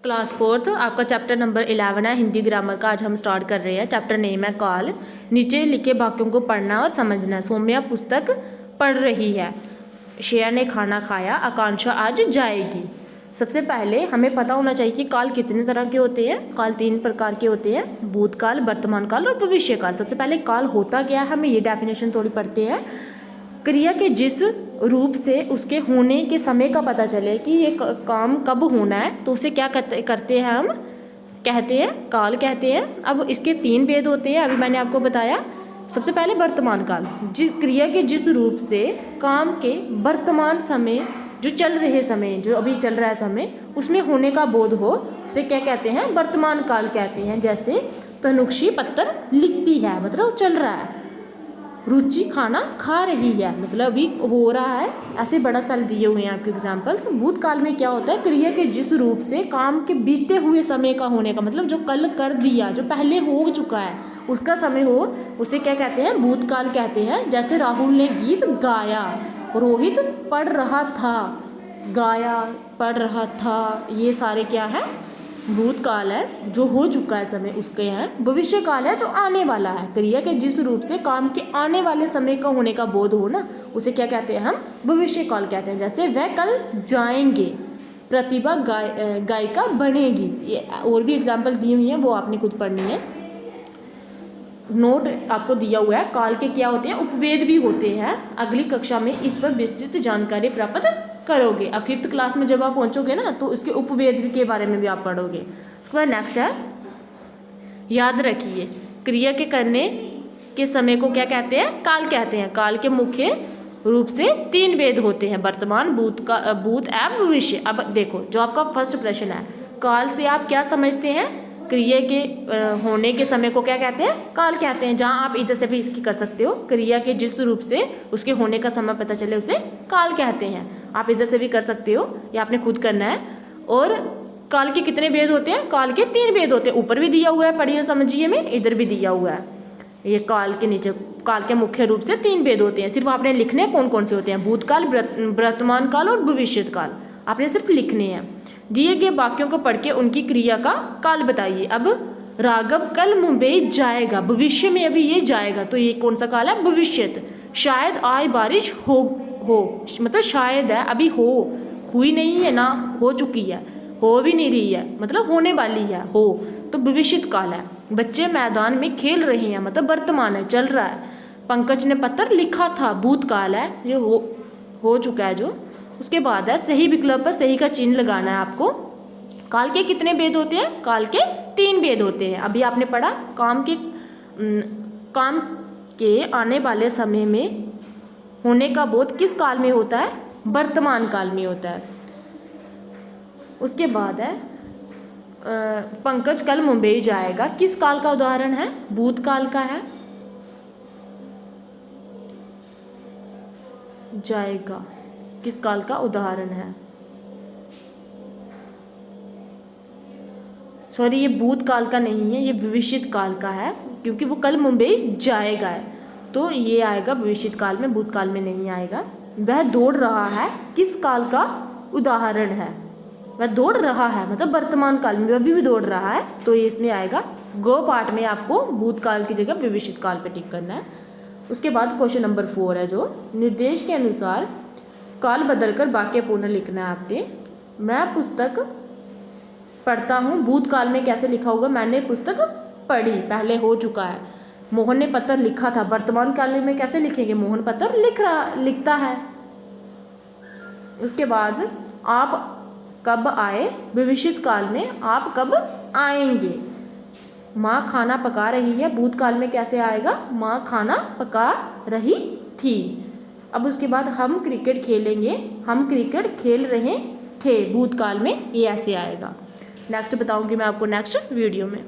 Class fourth आपका chapter number 11 है Hindi grammar का। आज हम स्टार्ट कर रहे हैं। चैप्टर नेम है काल। नीचे लिखे वाक्यों को पढ़ना और समझना है। सौम्या पुस्तक पढ़ रही है। श्रेया ने खाना खाया। आकांक्षा आज जाएगी। सबसे पहले हमें पता होना चाहिए कि काल कितने तरह के होते हैं। काल 3 प्रकार के होते हैं, भूतकाल, वर्तमान काल और भविष्य काल। सबसे पहले काल होता क्या है, हमें ये डेफिनेशन थोड़ी पढ़ते हैं। क्रिया के जिस रूप से उसके होने के समय का पता चले कि ये काम कब होना है, तो उसे क्या करते हैं, हम कहते हैं काल कहते हैं। अब इसके 3 भेद होते हैं, अभी मैंने आपको बताया। सबसे पहले वर्तमान काल, क्रिया के जिस रूप से काम के वर्तमान समय, जो चल रहे समय, जो अभी चल रहा है समय, उसमें होने का बोध हो, उसे क्या कहते हैं, वर्तमान काल कहते हैं। जैसे तनुक्षी पत्र लिखती है, मतलब चल रहा है। रुचि खाना खा रही है, मतलब अभी हो रहा है। ऐसे बड़ा सारे दिए हुए हैं आपके एग्जाम्पल्स। भूतकाल में क्या होता है, क्रिया के जिस रूप से काम के बीते हुए समय का होने का, मतलब जो कल कर दिया, जो पहले हो चुका है, उसका समय हो, उसे क्या कहते हैं, भूतकाल कहते हैं। जैसे राहुल ने गीत गाया, रोहित पढ़ रहा था, गाया, पढ़ रहा था, ये सारे क्या है, भूतकाल है, जो हो चुका है समय उसके हैं। भविष्य काल है, जो आने वाला है। क्रिया के जिस रूप से काम के आने वाले समय का होने का बोध हो ना, उसे क्या कहते हैं, हम भविष्य काल कहते हैं। जैसे वह कल जाएंगे, प्रतिभा गायिका बनेगी। ये और भी एग्जाम्पल दी हुई हैं, वो आपने खुद पढ़नी है। नोट आपको दिया हुआ है। काल के क्या होते हैं, उपवेद भी होते हैं। अगली कक्षा में इस पर विस्तृत जानकारी प्राप्त करोगे। अब 5th क्लास में जब आप पहुंचोगे ना, तो उसके उपवेद के बारे में भी आप पढ़ोगे। उसके बाद नेक्स्ट है, याद रखिए क्रिया के करने के समय को क्या कहते हैं, काल कहते हैं। काल के मुख्य रूप से 3 भेद होते हैं, वर्तमान, भूत एवं भविष्य। अब देखो, जो आपका फर्स्ट प्रश्न है, काल से आप क्या समझते हैं, क्रिया के होने के समय को क्या कहते हैं, काल कहते हैं। जहाँ आप इधर से भी इसकी कर सकते हो, क्रिया के जिस रूप से उसके होने का समय पता चले, उसे काल कहते हैं। आप इधर से भी कर सकते हो, या आपने खुद करना है। और काल के कितने भेद होते हैं, काल के 3 भेद होते हैं। ऊपर भी दिया हुआ है, पढ़िए समझिए में, इधर भी दिया हुआ है। ये काल के नीचे काल के मुख्य रूप से 3 भेद होते हैं। सिर्फ आपने लिखने कौन कौन से होते हैं, भूतकाल, वर्तमान काल और भविष्य काल, आपने सिर्फ लिखने हैं। दिए गए वाक्यों को पढ़ के उनकी क्रिया का काल बताइए। अब राघव कल मुंबई जाएगा, भविष्य में अभी ये जाएगा, तो ये कौन सा काल है, भविष्यत। शायद आज बारिश हो मतलब शायद है, अभी हुई नहीं है ना, हो चुकी है, हो भी नहीं रही है, मतलब होने वाली है, हो, तो भविष्यत काल है। बच्चे मैदान में खेल रहे हैं, मतलब वर्तमान है, चल रहा है। पंकज ने पत्र लिखा था, भूतकाल है, ये हो चुका है जो। उसके बाद है, सही विकल्प पर सही का चिन्ह लगाना है आपको। काल के कितने भेद होते हैं, काल के 3 भेद होते हैं। अभी आपने पढ़ा, काम के आने वाले समय में होने का बोध किस काल में होता है, वर्तमान काल में होता है। उसके बाद है, पंकज कल मुंबई जाएगा, किस काल का उदाहरण है, भूतकाल का है, जाएगा किस काल का उदाहरण है, सॉरी, ये भूतकाल का नहीं है, ये भविष्यत काल का है, क्योंकि वो कल मुंबई जाएगा है, तो ये आएगा भविष्यत काल में, भूतकाल में नहीं आएगा। वह दौड़ रहा है, किस काल का उदाहरण है, वह दौड़ रहा है, मतलब वर्तमान काल में, अभी भी दौड़ रहा है, तो ये इसमें आएगा। गो पार्ट में आपको भूतकाल की जगह भविष्यत काल पे टिक करना है। उसके बाद क्वेश्चन नंबर 4 है, जो निर्देश के अनुसार काल बदलकर वाक्य पूर्ण लिखना है आपने। मैं पुस्तक पढ़ता हूँ, भूतकाल में कैसे लिखा होगा, मैंने पुस्तक पढ़ी, पहले हो चुका है। मोहन ने पत्र लिखा था, वर्तमान काल में कैसे लिखेंगे, मोहन पत्र लिखता है। उसके बाद आप कब आए, भविष्यत काल में आप कब आएंगे। माँ खाना पका रही है, भूतकाल में कैसे आएगा, माँ खाना पका रही थी। अब उसके बाद हम क्रिकेट खेलेंगे, हम क्रिकेट खेल रहे थे, भूतकाल में ये ऐसे आएगा। नेक्स्ट बताऊंगी मैं आपको नेक्स्ट वीडियो में।